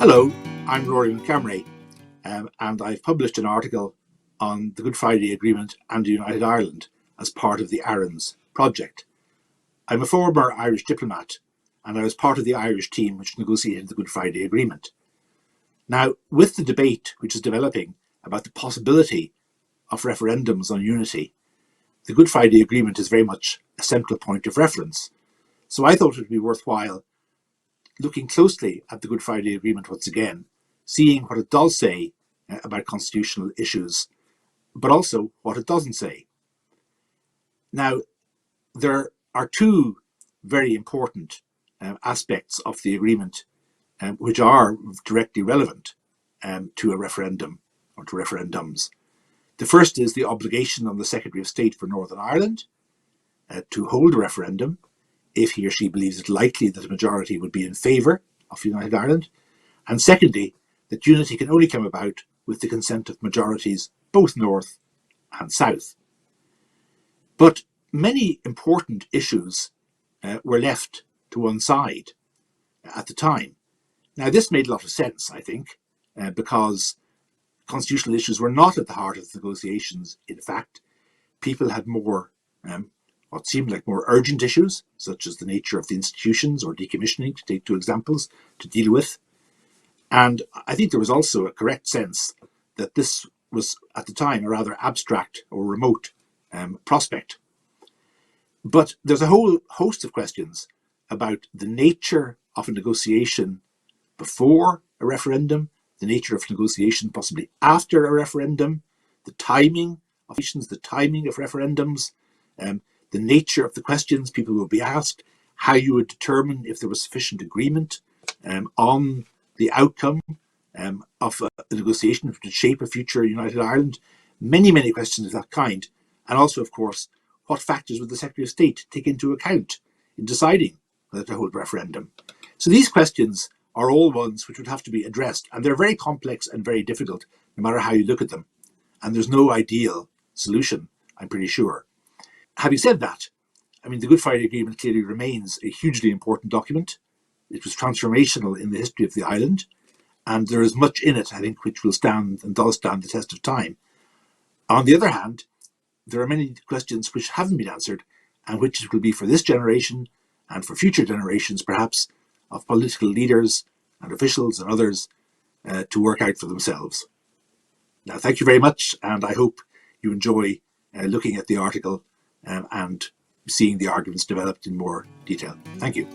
Hello, I'm Rory Montgomery, and I've published an article on the Good Friday Agreement and the United Ireland as part of the ARINS project. I'm a former Irish diplomat, and I was part of the Irish team which negotiated the Good Friday Agreement. Now, with the debate which is developing about the possibility of referendums on unity, the Good Friday Agreement is very much a central point of reference. So I thought it would be worthwhile looking closely at the Good Friday Agreement once again, seeing what it does say about constitutional issues, but also what it doesn't say. Now, there are two very important aspects of the agreement which are directly relevant to a referendum or to referendums. The first is the obligation on the Secretary of State for Northern Ireland to hold a referendum if he or she believes it likely that a majority would be in favour of United Ireland. And secondly, that unity can only come about with the consent of majorities both north and south. But many important issues were left to one side at the time. Now, this made a lot of sense, I think, because constitutional issues were not at the heart of the negotiations. In fact, people had more what seemed like more urgent issues, such as the nature of the institutions or decommissioning, to take two examples, to deal with. And I think there was also a correct sense that this was, at the time, a rather abstract or remote prospect. But there's a whole host of questions about the nature of a negotiation before a referendum, the nature of negotiation possibly after a referendum, the timing of elections, the timing of referendums, the nature of the questions people will be asked, how you would determine if there was sufficient agreement on the outcome of a negotiation which would shape a future United Ireland. Many, many questions of that kind. And also, of course, what factors would the Secretary of State take into account in deciding whether to hold a referendum? So these questions are all ones which would have to be addressed. And they're very complex and very difficult, no matter how you look at them. And there's no ideal solution, I'm pretty sure. Having said that, I mean, the Good Friday Agreement clearly remains a hugely important document. It was transformational in the history of the island, and there is much in it, I think, which will stand and does stand the test of time. On the other hand, there are many questions which haven't been answered, and which it will be for this generation and for future generations, perhaps, of political leaders and officials and others to work out for themselves. Now, thank you very much, and I hope you enjoy looking at the article and seeing the arguments developed in more detail. Thank you.